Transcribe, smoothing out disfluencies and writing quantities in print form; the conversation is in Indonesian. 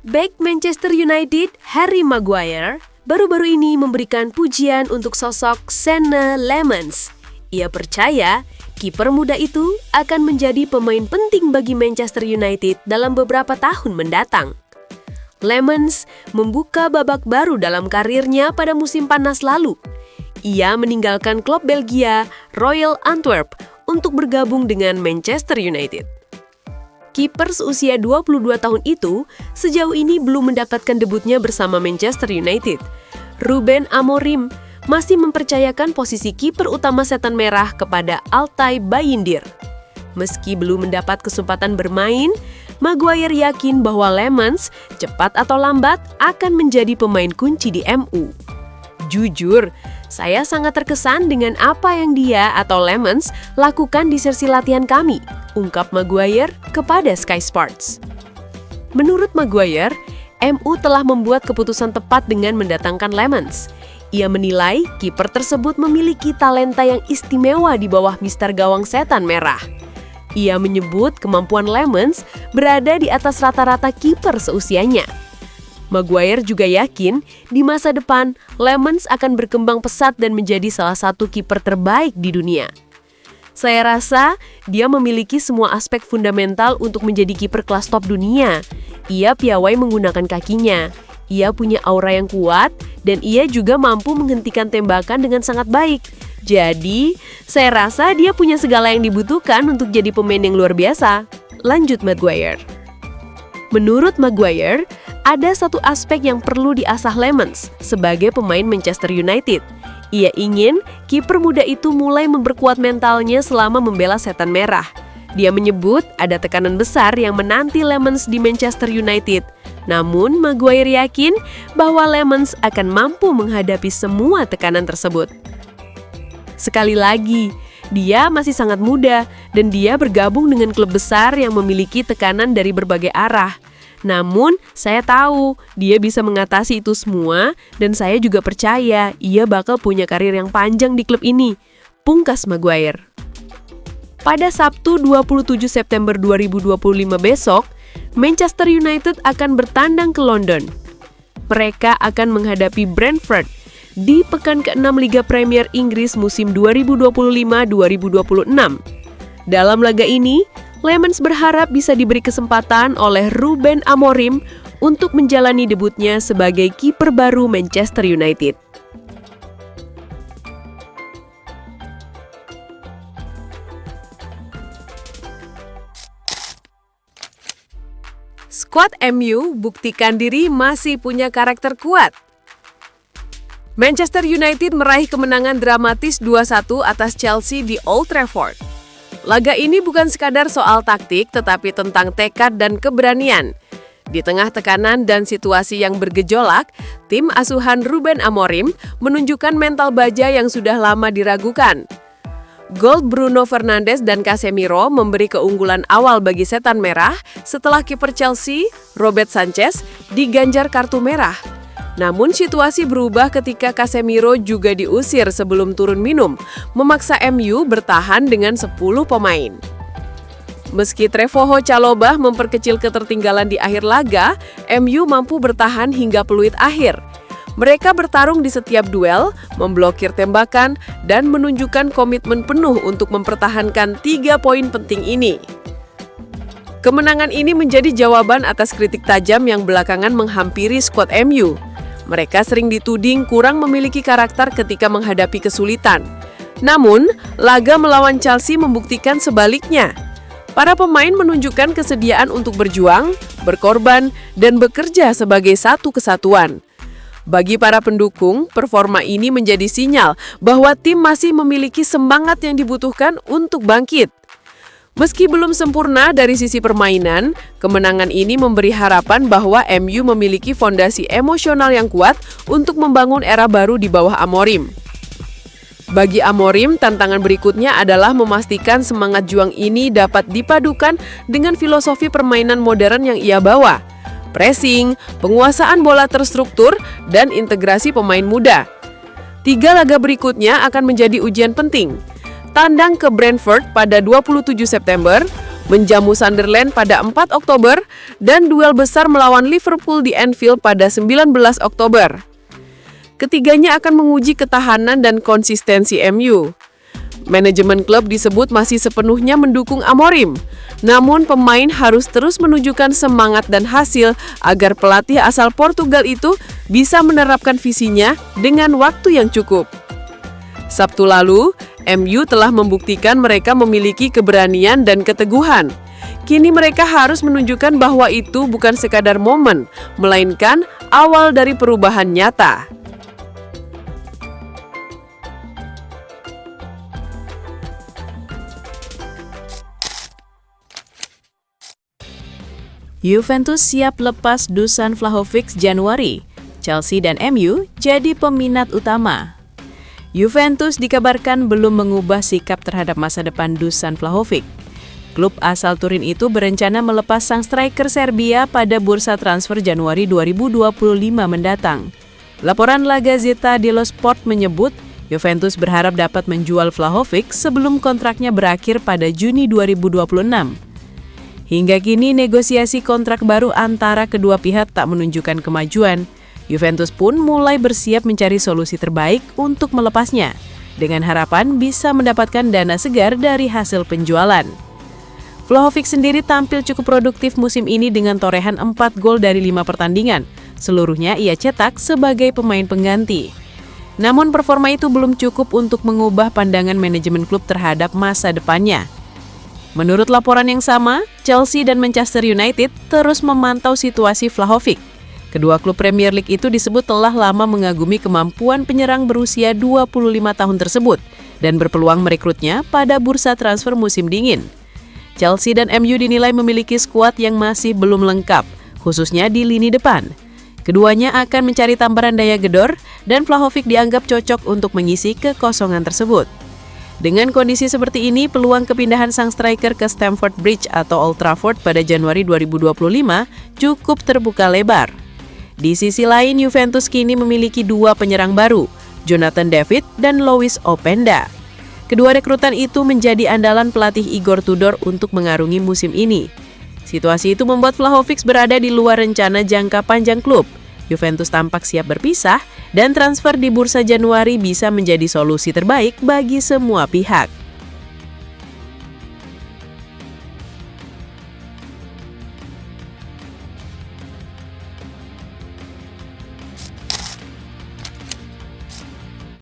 Bek Manchester United, Harry Maguire, baru-baru ini memberikan pujian untuk sosok Senne Lammens. Ia percaya kiper muda itu akan menjadi pemain penting bagi Manchester United dalam beberapa tahun mendatang. Lammens membuka babak baru dalam karirnya pada musim panas lalu. Ia meninggalkan klub Belgia Royal Antwerp untuk bergabung dengan Manchester United. Kiper seusia 22 tahun itu sejauh ini belum mendapatkan debutnya bersama Manchester United. Ruben Amorim masih mempercayakan posisi kiper utama Setan Merah kepada Altay Bayindir. Meski belum mendapat kesempatan bermain, Maguire yakin bahwa Lammens cepat atau lambat akan menjadi pemain kunci di MU. Jujur, saya sangat terkesan dengan apa yang dia atau Lammens lakukan di sesi latihan kami, ungkap Maguire kepada Sky Sports. Menurut Maguire, MU telah membuat keputusan tepat dengan mendatangkan Lammens. Ia menilai kiper tersebut memiliki talenta yang istimewa di bawah mister gawang Setan Merah. Ia menyebut kemampuan Lammens berada di atas rata-rata kiper seusianya. Maguire juga yakin di masa depan Lammens akan berkembang pesat dan menjadi salah satu kiper terbaik di dunia. Saya rasa dia memiliki semua aspek fundamental untuk menjadi kiper kelas top dunia. Ia piawai menggunakan kakinya, ia punya aura yang kuat, dan ia juga mampu menghentikan tembakan dengan sangat baik. Jadi, saya rasa dia punya segala yang dibutuhkan untuk jadi pemain yang luar biasa. Lanjut Maguire. Menurut Maguire, ada satu aspek yang perlu diasah Lammens sebagai pemain Manchester United. Ia ingin kiper muda itu mulai memperkuat mentalnya selama membela Setan Merah. Dia menyebut ada tekanan besar yang menanti Lammens di Manchester United. Namun, Maguire yakin bahwa Lammens akan mampu menghadapi semua tekanan tersebut. Sekali lagi, dia masih sangat muda dan dia bergabung dengan klub besar yang memiliki tekanan dari berbagai arah. Namun, saya tahu dia bisa mengatasi itu semua dan saya juga percaya ia bakal punya karir yang panjang di klub ini, pungkas Maguire. Pada Sabtu 27 September 2025 besok, Manchester United akan bertandang ke London. Mereka akan menghadapi Brentford di pekan ke-6 Liga Premier Inggris musim 2025-2026. Dalam laga ini, Lammens berharap bisa diberi kesempatan oleh Ruben Amorim untuk menjalani debutnya sebagai kiper baru Manchester United. Skuad MU buktikan diri masih punya karakter kuat. Manchester United meraih kemenangan dramatis 2-1 atas Chelsea di Old Trafford. Laga ini bukan sekadar soal taktik, tetapi tentang tekad dan keberanian. Di tengah tekanan dan situasi yang bergejolak, tim asuhan Ruben Amorim menunjukkan mental baja yang sudah lama diragukan. Gol Bruno Fernandes dan Casemiro memberi keunggulan awal bagi Setan Merah setelah kiper Chelsea, Robert Sanchez, diganjar kartu merah. Namun situasi berubah ketika Casemiro juga diusir sebelum turun minum, memaksa MU bertahan dengan 10 pemain. Meski Trevoh Chalobah memperkecil ketertinggalan di akhir laga, MU mampu bertahan hingga peluit akhir. Mereka bertarung di setiap duel, memblokir tembakan, dan menunjukkan komitmen penuh untuk mempertahankan 3 poin penting ini. Kemenangan ini menjadi jawaban atas kritik tajam yang belakangan menghampiri skuad MU. Mereka sering dituding kurang memiliki karakter ketika menghadapi kesulitan. Namun, laga melawan Chelsea membuktikan sebaliknya. Para pemain menunjukkan kesediaan untuk berjuang, berkorban, dan bekerja sebagai satu kesatuan. Bagi para pendukung, performa ini menjadi sinyal bahwa tim masih memiliki semangat yang dibutuhkan untuk bangkit. Meski belum sempurna dari sisi permainan, kemenangan ini memberi harapan bahwa MU memiliki fondasi emosional yang kuat untuk membangun era baru di bawah Amorim. Bagi Amorim, tantangan berikutnya adalah memastikan semangat juang ini dapat dipadukan dengan filosofi permainan modern yang ia bawa. Pressing, penguasaan bola terstruktur, dan integrasi pemain muda. 3 laga berikutnya akan menjadi ujian penting. Tandang ke Brentford pada 27 September, menjamu Sunderland pada 4 Oktober, dan duel besar melawan Liverpool di Anfield pada 19 Oktober. Ketiganya akan menguji ketahanan dan konsistensi MU. Manajemen klub disebut masih sepenuhnya mendukung Amorim, namun pemain harus terus menunjukkan semangat dan hasil agar pelatih asal Portugal itu bisa menerapkan visinya dengan waktu yang cukup. Sabtu lalu, MU telah membuktikan mereka memiliki keberanian dan keteguhan. Kini mereka harus menunjukkan bahwa itu bukan sekadar momen, melainkan awal dari perubahan nyata. Juventus siap lepas Dusan Vlahovic Januari. Chelsea dan MU jadi peminat utama. Juventus dikabarkan belum mengubah sikap terhadap masa depan Dusan Vlahovic. Klub asal Turin itu berencana melepas sang striker Serbia pada bursa transfer Januari 2025 mendatang. Laporan La Gazzetta dello Sport menyebut Juventus berharap dapat menjual Vlahovic sebelum kontraknya berakhir pada Juni 2026. Hingga kini negosiasi kontrak baru antara kedua pihak tak menunjukkan kemajuan. Juventus pun mulai bersiap mencari solusi terbaik untuk melepasnya, dengan harapan bisa mendapatkan dana segar dari hasil penjualan. Vlahovic sendiri tampil cukup produktif musim ini dengan torehan 4 gol dari 5 pertandingan. Seluruhnya ia cetak sebagai pemain pengganti. Namun performa itu belum cukup untuk mengubah pandangan manajemen klub terhadap masa depannya. Menurut laporan yang sama, Chelsea dan Manchester United terus memantau situasi Vlahovic. Kedua klub Premier League itu disebut telah lama mengagumi kemampuan penyerang berusia 25 tahun tersebut dan berpeluang merekrutnya pada bursa transfer musim dingin. Chelsea dan MU dinilai memiliki skuad yang masih belum lengkap, khususnya di lini depan. Keduanya akan mencari tambahan daya gedor dan Vlahovic dianggap cocok untuk mengisi kekosongan tersebut. Dengan kondisi seperti ini, peluang kepindahan sang striker ke Stamford Bridge atau Old Trafford pada Januari 2025 cukup terbuka lebar. Di sisi lain, Juventus kini memiliki 2 penyerang baru, Jonathan David dan Lois Openda. Kedua rekrutan itu menjadi andalan pelatih Igor Tudor untuk mengarungi musim ini. Situasi itu membuat Vlahovic berada di luar rencana jangka panjang klub. Juventus tampak siap berpisah dan transfer di bursa Januari bisa menjadi solusi terbaik bagi semua pihak.